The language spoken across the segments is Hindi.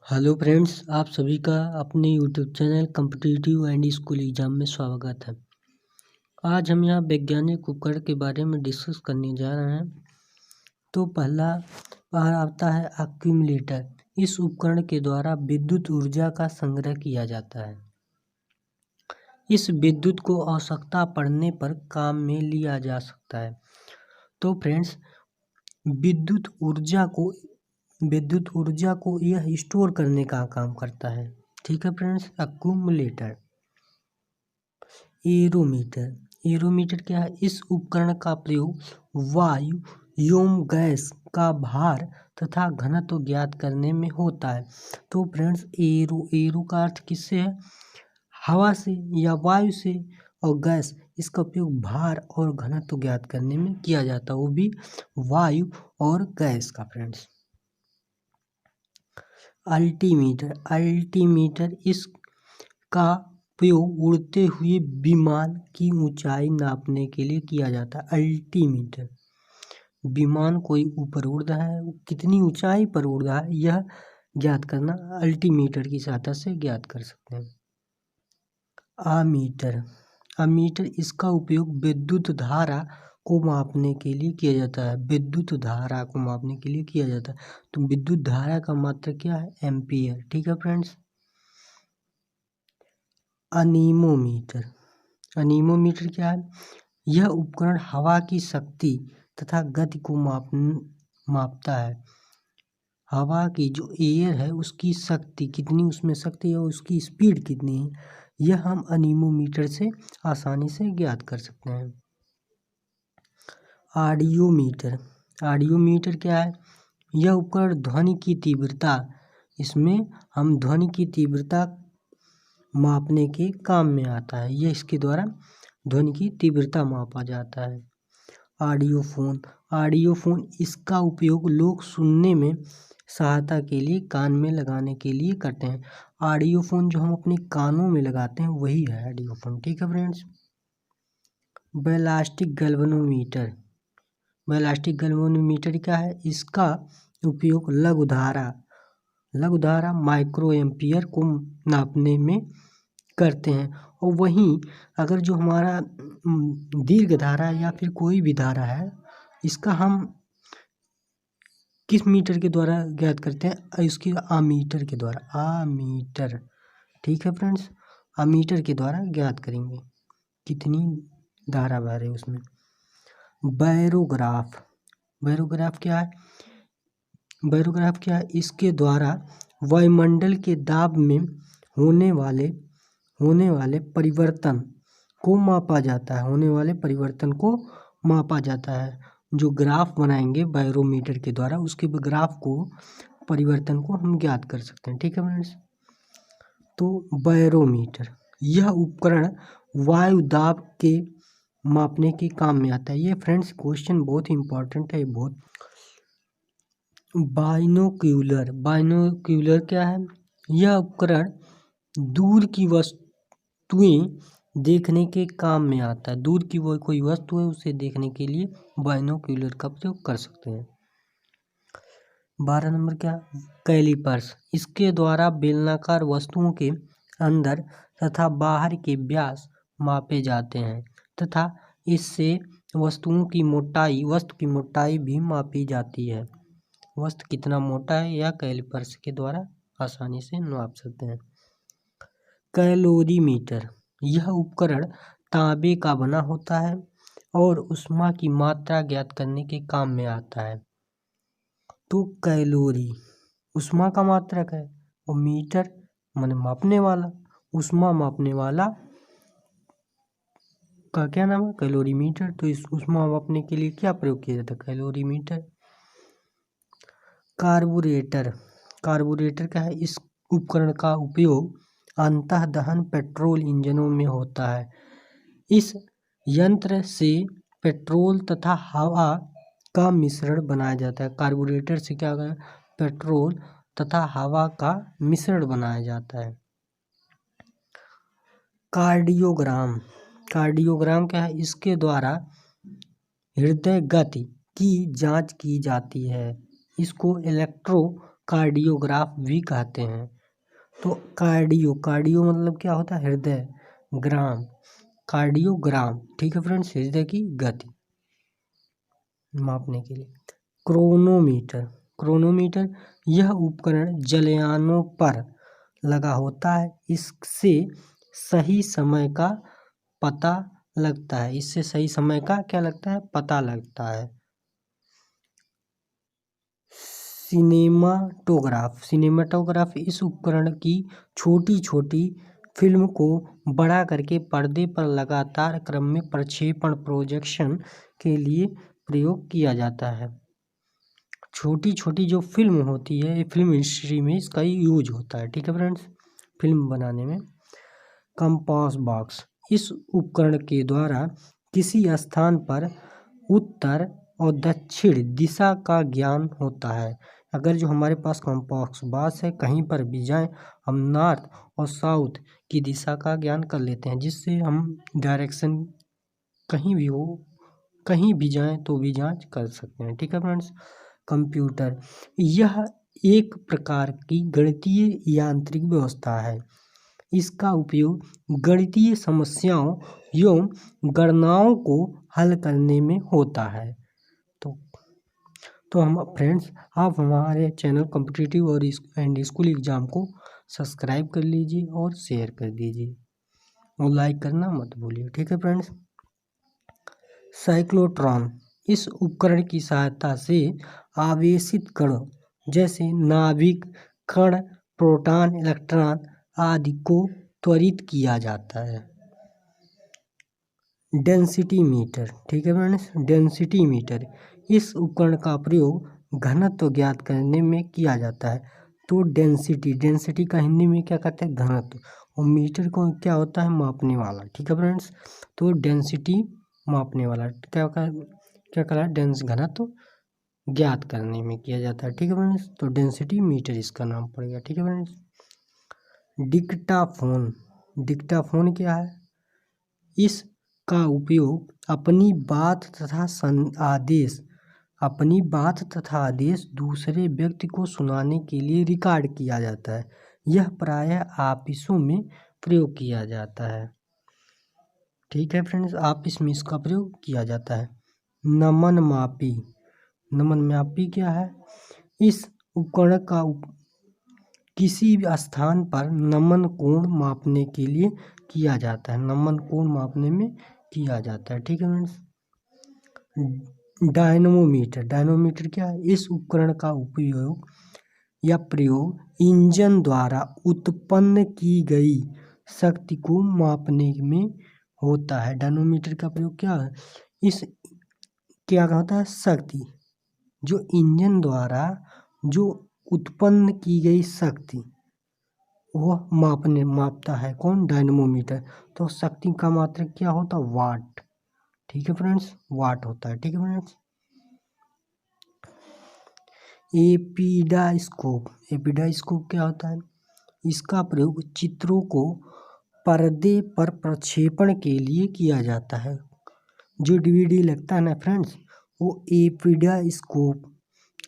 हेलो फ्रेंड्स, आप सभी का अपने YouTube channel competitive and school exam में स्वागत है। आज हम यहाँ वैज्ञानिक उपकरण के बारे में डिस्कस करने जा रहे हैं। तो पहला आता है एक्यूमुलेटर। इस उपकरण के द्वारा विद्युत ऊर्जा का संग्रह किया जाता है। इस विद्युत को आवश्यकता पड़ने पर काम में लिया जा सकता है। तो फ्रेंड्स, विद्युत ऊर्जा को यह स्टोर करने का काम करता है। ठीक है फ्रेंड्स। एक्यूमुलेटर। एरोमीटर क्या है? इस उपकरण का प्रयोग वायु एवं गैस का भार तथा घनत्व ज्ञात करने में होता है। तो फ्रेंड्स, एरो का अर्थ किससे है? हवा से या वायु से, और गैस, इसका उपयोग भार और घनत्व ज्ञात करने में किया जाता है, वो भी वायु और गैस का। फ्रेंड्स, अल्टीमीटर इसका उपयोग उड़ते हुए विमान की ऊंचाई नापने के लिए किया जाता है। अल्टीमीटर, विमान कोई ऊपर उड़ रहा है, वो कितनी ऊंचाई पर उड़ रहा है, यह ज्ञात करना अल्टीमीटर की सहायता से ज्ञात कर सकते हैं। अमीटर इसका उपयोग विद्युत धारा को मापने के लिए किया जाता है। विद्युत धारा को मापने के लिए किया जाता है। तो विद्युत धारा का मात्रक क्या है? एम्पियर। ठीक है फ्रेंड्स। अनीमोमीटर क्या है? यह उपकरण हवा की शक्ति तथा गति को मापता है। हवा की जो एयर है उसकी शक्ति कितनी, उसमें शक्ति है, उसकी स्पीड कितनी है, यह हम अनीमोमीटर से आसानी से ज्ञात कर सकते हैं। ऑडियोमीटर क्या है? यह उपकरण ध्वनि की तीव्रता, इसमें हम ध्वनि की तीव्रता मापने के काम में आता है। यह इसके द्वारा ध्वनि की तीव्रता मापा जाता है। ऑडियोफोन इसका उपयोग लोग सुनने में सहायता के लिए कान में लगाने के लिए करते हैं। ऑडियोफोन जो हम अपने कानों में लगाते हैं वही है ऑडियोफोन। ठीक है फ्रेंड्स। बैलास्टिक गैल्वेनोमीटर क्या है? इसका उपयोग लघु धारा माइक्रो एम्पियर को नापने में करते हैं। और वहीं अगर जो हमारा दीर्घ धारा या फिर कोई भी धारा है, इसका हम किस मीटर के द्वारा ज्ञात करते हैं? इसकी अमीटर के द्वारा। अमीटर। ठीक है फ्रेंड्स, अमीटर के द्वारा ज्ञात करेंगे कितनी धारा बह रही है उसमें। बैरोग्राफ क्या है? इसके द्वारा वायुमंडल के दाब में होने वाले परिवर्तन को मापा जाता है। जो ग्राफ बनाएंगे बैरोमीटर के द्वारा, उसके ग्राफ को, परिवर्तन को हम ज्ञात कर सकते हैं। ठीक है फ्रेंड्स। तो बैरोमीटर, यह उपकरण वायु दाब के मापने के काम में आता है। ये फ्रेंड्स क्वेश्चन बहुत ही इंपॉर्टेंट है। बहुत। बाइनोक्यूलर क्या है? यह उपकरण दूर की वस्तुएं देखने के काम में आता है। दूर की वो कोई वस्तु है, उसे देखने के लिए बाइनोक्यूलर का प्रयोग कर सकते हैं। 12 नंबर क्या? कैलिपर्स, इसके द्वारा बेलनाकार वस्तुओं के अंदर तथा बाहर के व्यास मापे जाते हैं तथा इससे वस्तु की मोटाई भी मापी जाती है। वस्तु कितना मोटा है, या कैलिपर्स के द्वारा आसानी से नाप सकते हैं। कैलोरीमीटर, यह उपकरण तांबे का बना होता है और ऊष्मा की मात्रा ज्ञात करने के काम में आता है। तो कैलोरी ऊष्मा का मात्रक है, और मीटर माने मापने वाला, ऊष्मा मापने वाला का क्या नाम है? कैलोरीमीटर। तो इस ऊष्मा मापने के लिए क्या प्रयोग किया जाता है? कैलोरीमीटर। कार्बोरेटर क्या है? इस उपकरण का उपयोग अंतः दहन पेट्रोल इंजनों में होता है। इस यंत्र से पेट्रोल तथा हवा का मिश्रण बनाया जाता है। कार्बोरेटर से क्या होगा? पेट्रोल तथा हवा का मिश्रण बनाया जाता है। कार्डियोग्राम क्या है? इसके द्वारा हृदय गति की जांच की जाती है। इसको कार्डियोग्राफ भी कहते हैं। तो कार्डियो मतलब क्या होता है? हृदय। ग्राम, कार्डियोग्राम, ठीक है फ्रेंड्स, हृदय की गति मापने के लिए। क्रोनोमीटर यह उपकरण जलयानों पर लगा होता है। इससे सही समय का पता लगता है। इससे सही समय का क्या लगता है? पता लगता है। सिनेमाटोग्राफ इस उपकरण की छोटी छोटी फिल्म को बड़ा करके पर्दे पर लगातार क्रम में प्रक्षेपण प्रोजेक्शन के लिए प्रयोग किया जाता है। छोटी छोटी जो फिल्म होती है, फिल्म इंडस्ट्री में इसका यूज होता है, ठीक है फ्रेंड्स, फिल्म बनाने में। कंपास बॉक्स, इस उपकरण के द्वारा किसी स्थान पर उत्तर और दक्षिण दिशा का ज्ञान होता है। अगर जो हमारे पास कंपास बॉक्स है, कहीं पर भी जाएं, हम नॉर्थ और साउथ की दिशा का ज्ञान कर लेते हैं, जिससे हम डायरेक्शन कहीं भी हो, कहीं भी जाएं तो भी जांच कर सकते हैं, ठीक है फ्रेंड्स। कंप्यूटर, यह एक प्रकार की गणितीय यांत्रिक व्यवस्था है। इसका उपयोग गणितीय समस्याओं एवं गणनाओं को हल करने में होता है। तो हम फ्रेंड्स, आप हमारे चैनल कॉम्पिटिटिव और स्कूल एग्जाम को सब्सक्राइब कर लीजिए और शेयर कर दीजिए और लाइक करना मत भूलिए, ठीक है फ्रेंड्स। साइक्लोट्रॉन, इस उपकरण की सहायता से आवेशित कणों जैसे नाभिक कण, प्रोटॉन, इलेक्ट्रॉन आदि को त्वरित किया जाता है। डेंसिटी मीटर, ठीक है फ्रेंड्स, डेंसिटी मीटर, इस उपकरण का प्रयोग घनत्व ज्ञात करने में किया जाता है। तो डेंसिटी का हिंदी में क्या कहते हैं? घनत्व। और मीटर को क्या होता है? मापने वाला, ठीक है फ्रेंड्स। तो डेंसिटी मापने वाला क्या कहला? घनत्व ज्ञात करने में किया जाता है, ठीक है फ्रेंड्स। तो डेंसिटी मीटर इसका नाम पड़ेगा, ठीक है फ्रेंड्स। डिक्टाफोन क्या है? इस का उपयोग अपनी बात तथा आदेश दूसरे व्यक्ति को सुनाने के लिए रिकॉर्ड किया जाता है। यह प्रायः ऑफिसों में प्रयोग किया जाता है, ठीक है फ्रेंड्स, ऑफिस में इसका प्रयोग किया जाता है। नमन मापी क्या है? इस उपकरण का किसी भी स्थान पर नमन कोण मापने के लिए किया जाता है। नमन कोण मापने में किया जाता है, ठीक है फ्रेंड्स। डायनोमीटर क्या है? इस उपकरण का उपयोग या प्रयोग इंजन द्वारा उत्पन्न की गई शक्ति को मापने में होता है। डायनोमीटर का प्रयोग क्या है? क्या होता है? शक्ति, जो इंजन द्वारा जो उत्पन्न की गई शक्ति वह मापता है। कौन? डायनमोमीटर। तो शक्ति का मात्रक क्या होता है? वाट, ठीक है फ्रेंड्स, वाट होता है, ठीक है फ्रेंड्स। एपिडास्कोप क्या होता है? इसका प्रयोग चित्रों को पर्दे पर प्रक्षेपण के लिए किया जाता है। जो डीवीडी लगता है ना फ्रेंड्स, वो एपिडास्कोप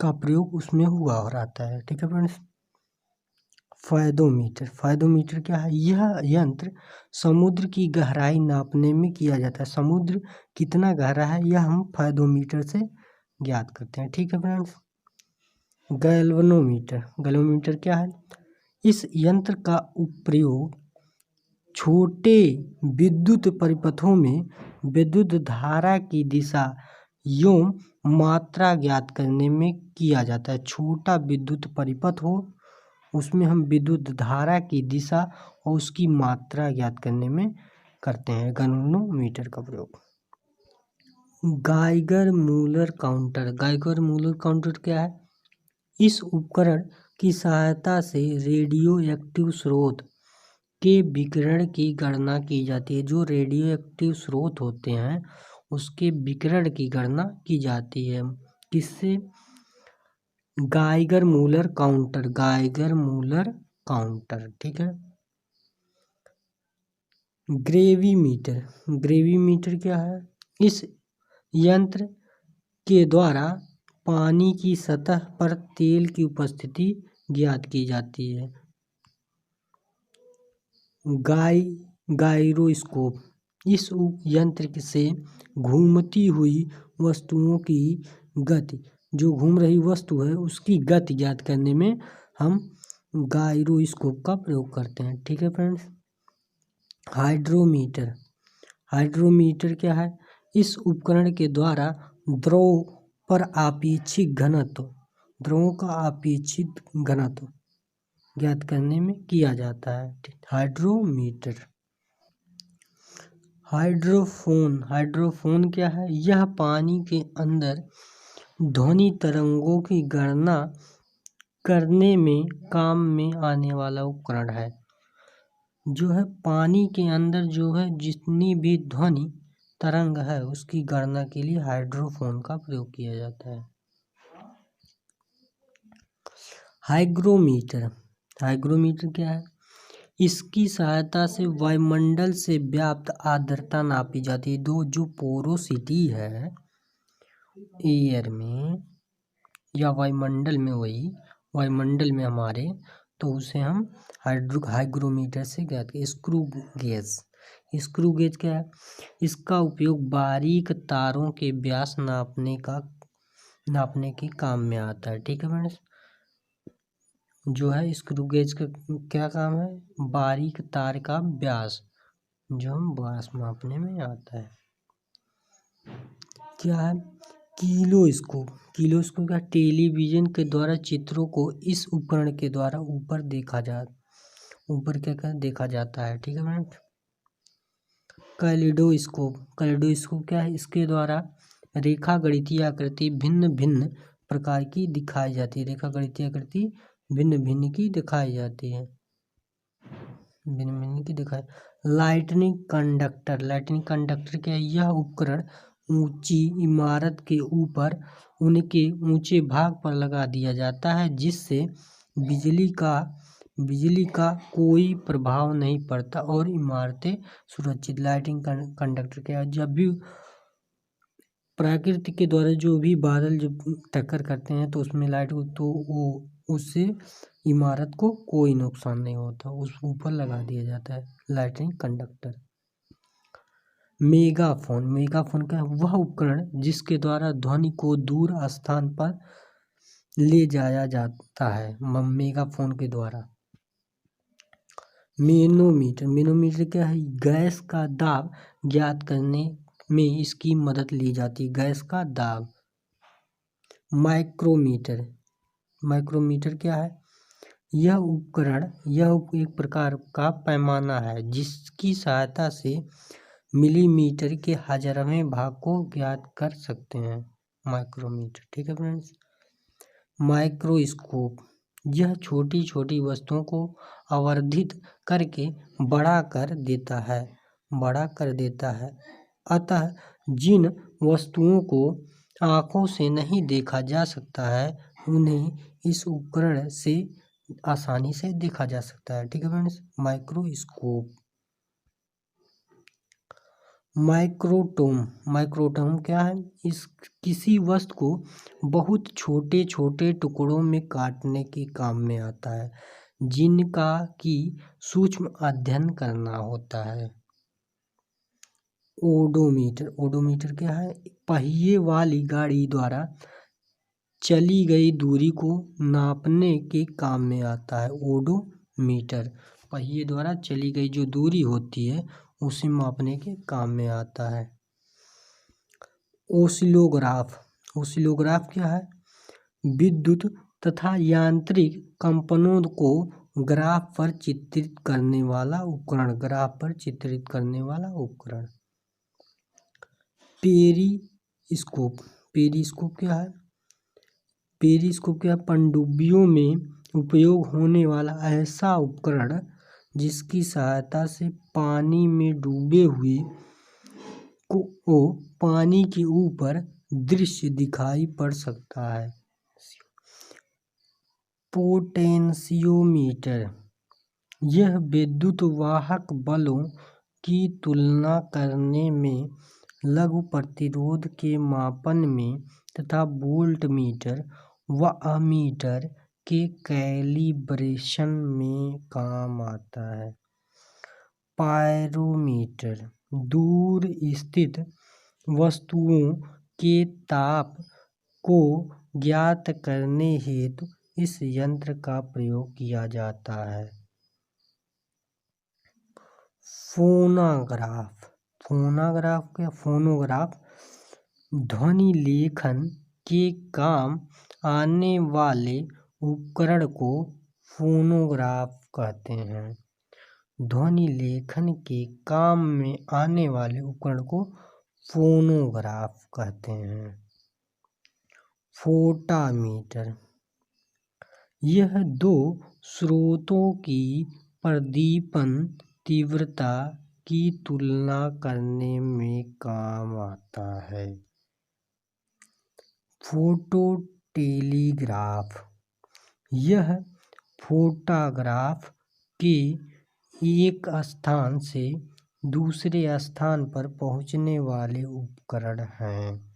का प्रयोग उसमें हुआ और आता है, ठीक है फ्रेंड्स। फायदोमीटर क्या है? यह यंत्र समुद्र की गहराई नापने में किया जाता है। समुद्र कितना गहरा है यह हम फायदोमीटर से ज्ञात करते हैं, ठीक है फ्रेंड्स। गैल्वेनोमीटर क्या है? इस यंत्र का प्रयोग छोटे विद्युत परिपथों में विद्युत धारा की दिशा एवं मात्रा ज्ञात करने में किया जाता है। छोटा विद्युत परिपथ हो, उसमें हम विद्युत धारा की दिशा और उसकी मात्रा ज्ञात करने में करते हैं गैल्वेनोमीटर का प्रयोग। गाइगर मूलर काउंटर क्या है? इस उपकरण की सहायता से रेडियो एक्टिव स्रोत के विकिरण की गणना की जाती है। जो रेडियो एक्टिव स्रोत होते हैं उसके विकिरण की गणना की जाती है। किससे? गाइगर मूलर काउंटर, ठीक है। ग्रेविमीटर क्या है? इस यंत्र के द्वारा पानी की सतह पर तेल की उपस्थिति ज्ञात की जाती है। गायरोस्कोप, इस यंत्र से घूमती हुई वस्तुओं की गति, जो घूम रही वस्तु है उसकी गति ज्ञात करने में हम गायरोस्कोप का प्रयोग करते हैं। ठीक है फ्रेंड्स। हाइड्रोमीटर, हाइड्रोमीटर क्या है? इस उपकरण के द्वारा द्रव पर आपेक्षिक घनत्व, द्रवों का आपेक्षिक घनत्व ज्ञात करने में किया जाता है हाइड्रोमीटर। हाइड्रोफोन, हाइड्रोफोन क्या है? यह पानी के अंदर ध्वनि तरंगों की गणना करने में काम में आने वाला उपकरण है। जो है पानी के अंदर जो है जितनी भी ध्वनि तरंग है उसकी गणना के लिए हाइड्रोफोन का प्रयोग किया जाता है। हाइग्रोमीटर, हाइग्रोमीटर क्या है? इसकी सहायता से वायुमंडल से व्याप्त आर्द्रता नापी जाती है। दो जो पोरोसिटी है एयर में या वायुमंडल में, वही वायुमंडल में हमारे, तो उसे हम हाइग्रोमीटर से ज्ञात करें। स्क्रू गेज, स्क्रू गेज क्या है? इसका उपयोग बारीक तारों के व्यास नापने के काम में आता है। ठीक है फ्रेंड्स। जो है स्क्रू गेज का क्या काम है? बारीक तार का व्यास, जो हम व्यास मापने में आता है। क्या है? किलोस्कोप, किलोस्कोप का टेलीविजन के द्वारा चित्रों को इस उपकरण के द्वारा ऊपर देखा जाता है। ठीक है मैम। कैलिडोस्कोप, कैलिडोस्कोप क्या है? इसके द्वारा रेखा गणितीय आकृति भिन्न भिन्न प्रकार की दिखाई जाती है। रेखा गणितीय आकृति भिन्न भिन्न की दिखाई जाती है, भिन्न भिन्न की दिखाई। लाइटनिंग कंडक्टर, लाइटनिंग कंडक्टर क्या है? यह उपकरण ऊंची इमारत के ऊपर उनके ऊंचे भाग पर लगा दिया जाता है, जिससे बिजली का कोई प्रभाव नहीं पड़ता और इमारतें सुरक्षित। लाइटिंग कंडक्टर क्या है? जब भी प्रकृति के द्वारा जो भी बादल जब टक्कर करते हैं तो उसमें लाइट, तो वो उससे इमारत को कोई नुकसान नहीं होता, उस ऊपर लगा दिया जाता है लाइटिंग कंडक्टर। मेगाफोन, मेगाफोन का वह उपकरण जिसके द्वारा ध्वनि को दूर स्थान पर ले जाया जाता है, मेगाफोन के द्वारा। मैनोमीटर, मैनोमीटर क्या है? गैस का दाब ज्ञात करने में इसकी मदद ली जाती है, गैस का दाब। माइक्रोमीटर, माइक्रोमीटर क्या है? यह उपकरण, यह एक प्रकार का पैमाना है जिसकी सहायता से मिलीमीटर के हजारवें भाग को ज्ञात कर सकते हैं, माइक्रोमीटर। ठीक है फ्रेंड्स। माइक्रोस्कोप, यह छोटी छोटी वस्तुओं को आवर्धित करके बड़ा कर देता है, अतः जिन वस्तुओं को आँखों से नहीं देखा जा सकता है उन्हें इस उपकरण से आसानी से देखा जा सकता है। ठीक है फ्रेंड्स। माइक्रोस्कोप। माइक्रोटोम, माइक्रोटोम क्या है? इस किसी वस्तु को बहुत छोटे छोटे टुकड़ों में काटने के काम में आता है, जिनका की सूक्ष्म अध्ययन करना होता है। ओडोमीटर, ओडोमीटर क्या है? पहिए वाली गाड़ी द्वारा चली गई दूरी को नापने के काम में आता है। ओडोमीटर पहिए द्वारा चली गई जो दूरी होती है उसे मापने के काम में आता है। ओसिलोग्राफ, ओसिलोग्राफ क्या है? विद्युत तथा यांत्रिक कंपनों को ग्राफ पर चित्रित करने वाला उपकरण, ग्राफ पर चित्रित करने वाला उपकरण। पेरिस्कोप, पेरिस्कोप क्या है? पेरिस्कोप क्या? पनडुब्बियों में उपयोग होने वाला ऐसा उपकरण जिसकी सहायता से पानी में डूबे हुए को पानी के ऊपर दृश्य दिखाई पड़ सकता है। पोटेंशियोमीटर, यह विद्युत वाहक बलों की तुलना करने में, लघु प्रतिरोध के मापन में तथा वोल्टमीटर व अमीटर के कैलिब्रेशन में काम आता है। पायरोमीटर दूर स्थित वस्तुओं के ताप को ज्ञात करने हेतु इस यंत्र का प्रयोग किया जाता है। फोनोग्राफ फोनोग्राफ ध्वनि लेखन के काम आने वाले उपकरण को फोनोग्राफ कहते हैं। ध्वनि लेखन के काम में आने वाले उपकरण को फोनोग्राफ कहते हैं। फोटोमीटर यह दो स्रोतों की प्रदीपन तीव्रता की तुलना करने में काम आता है। फोटोटेलीग्राफ यह फोटोग्राफ के एक स्थान से दूसरे स्थान पर पहुंचने वाले उपकरण हैं।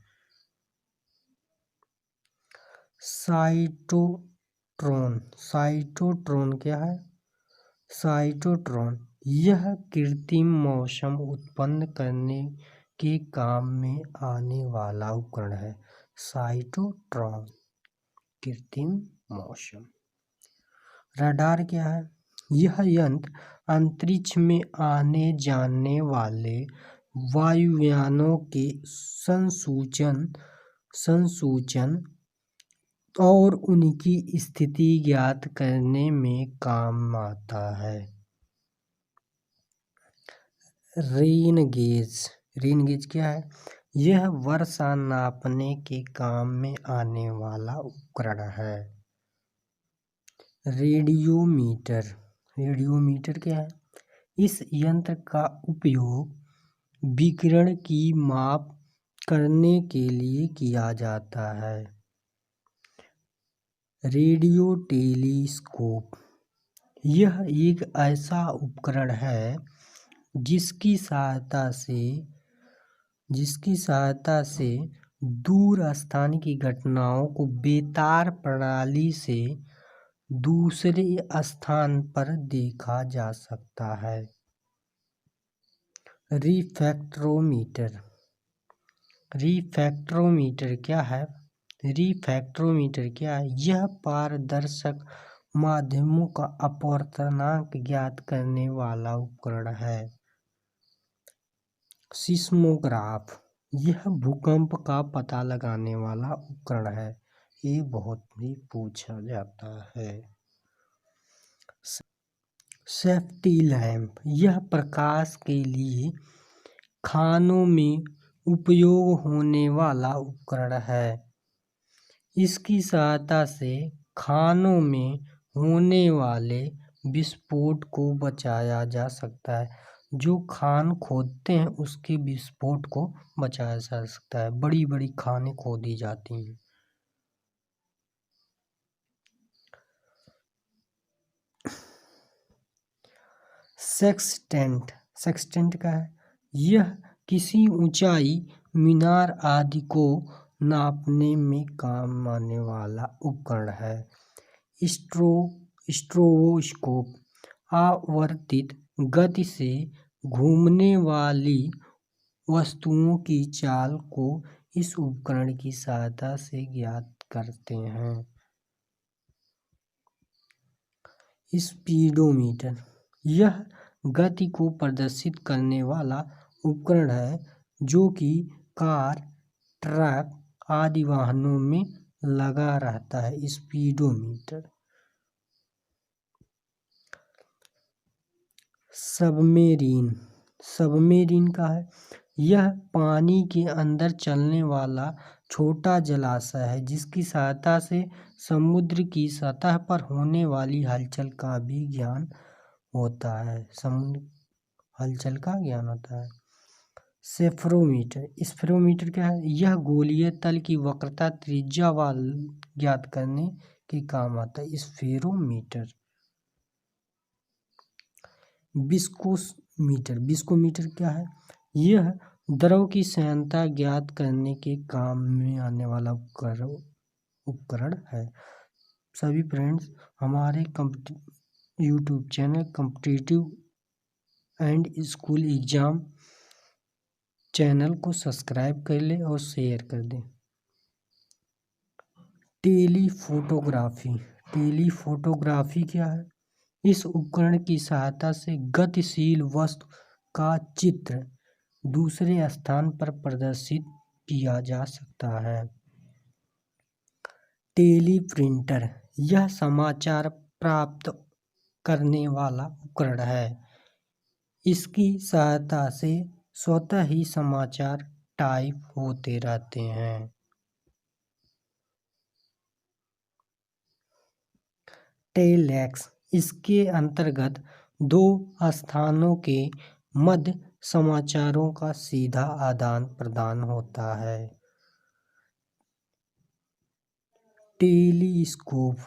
साइटोट्रॉन क्या है? साइटोट्रॉन यह कृत्रिम मौसम उत्पन्न करने के काम में आने वाला उपकरण है। साइटोट्रॉन कृत्रिम मौसम। रडार क्या है? यह यंत्र अंतरिक्ष में आने जाने वाले वायुयानों के संसूचन और उनकी स्थिति ज्ञात करने में काम आता है। रेन गेज क्या है? यह वर्षा नापने के काम में आने वाला उपकरण है। रेडियोमीटर क्या है? इस यंत्र का उपयोग विकिरण की माप करने के लिए किया जाता है। रेडियो टेलीस्कोप यह एक ऐसा उपकरण है जिसकी सहायता से दूर स्थान की घटनाओं को बेतार प्रणाली से दूसरे स्थान पर देखा जा सकता है। रिफ्रैक्टरोमीटर क्या है? यह पारदर्शक माध्यमों का अपवर्तनांक ज्ञात करने वाला उपकरण है। सिस्मोग्राफ यह भूकंप का पता लगाने वाला उपकरण है। ये बहुत भी पूछा जाता है। सेफ्टी लैंप यह प्रकाश के लिए खानों में उपयोग होने वाला उपकरण है। इसकी सहायता से खानों में होने वाले विस्फोट को बचाया जा सकता है। जो खान खोदते हैं उसके विस्फोट को बचाया जा सकता है। बड़ी बड़ी खानें खोदी जाती हैं। सेक्सटेंट का है? यह किसी ऊंचाई, मीनार आदि को नापने में काम आने वाला उपकरण है। स्ट्रोबोस्कोप आवर्तित गति से घूमने वाली वस्तुओं की चाल को इस उपकरण की सहायता से ज्ञात करते हैं। स्पीडोमीटर यह गति को प्रदर्शित करने वाला उपकरण है जो कि कार, ट्रक आदि वाहनों में लगा रहता है। स्पीडोमीटर। सबमरीन का है? यह पानी के अंदर चलने वाला छोटा जलाशय है जिसकी सहायता से समुद्र की सतह पर होने वाली हलचल का भी ज्ञान होता है। स्फेरोमीटर क्या है? यह गोलीय तल की वक्रता त्रिज्या ज्ञात करने के काम आता है। स्फेरोमीटर। विस्कोमीटर क्या है? यह द्रव की सांद्रता ज्ञात करने के काम में आने वाला उपकरण है। सभी फ्रेंड्स हमारे YouTube channel competitive and school exam channel को सब्सक्राइब कर लें और शेयर कर दें। टेलीफोटोग्राफी क्या है? इस उपकरण की सहायता से गतिशील वस्तु का चित्र दूसरे स्थान पर प्रदर्शित किया जा सकता है। टेलीप्रिंटर यह समाचार प्राप्त करने वाला उपकरण है। इसकी सहायता से स्वतः ही समाचार टाइप होते रहते हैं। टेलैक्स इसके अंतर्गत दो स्थानों के मध्य समाचारों का सीधा आदान प्रदान होता है। टेलीस्कोप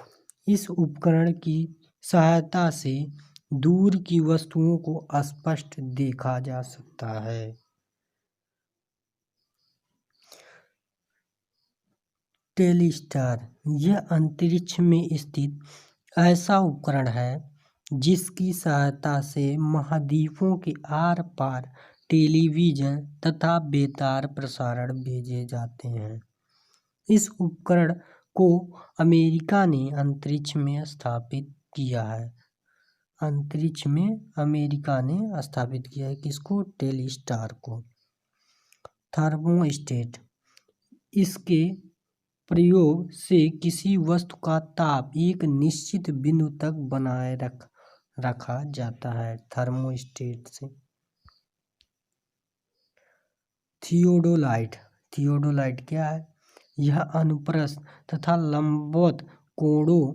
इस उपकरण की सहायता से दूर की वस्तुओं को स्पष्ट देखा जा सकता है। टेलीस्टार यह अंतरिक्ष में स्थित ऐसा उपकरण है जिसकी सहायता से महाद्वीपों के आर पार टेलीविजन तथा बेतार प्रसारण भेजे जाते हैं। इस उपकरण को अमेरिका ने अंतरिक्ष में स्थापित किया है। किसको? टेलीस्टार को। थर्मोस्टेट इसके प्रयोग से किसी वस्तु का ताप एक निश्चित बिंदु तक बनाए रखा जाता है। थर्मोस्टेट से। थियोडोलाइट क्या है? यह अनुप्रस्थ तथा लंबवत कोणों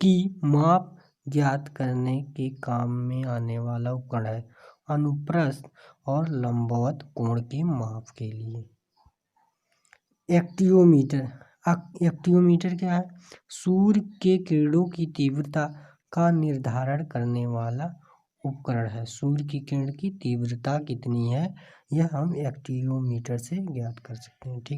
की माप ज्ञात करने के काम में आने वाला उपकरण है। अनुप्रस्थ और लंबवत कोण के माप के लिए। एक्टियोमीटर क्या है? सूर्य के किरणों की तीव्रता का निर्धारण करने वाला उपकरण है। सूर्य की किरण की तीव्रता कितनी है यह हम एक्टियोमीटर से ज्ञात कर सकते हैं। ठीक है।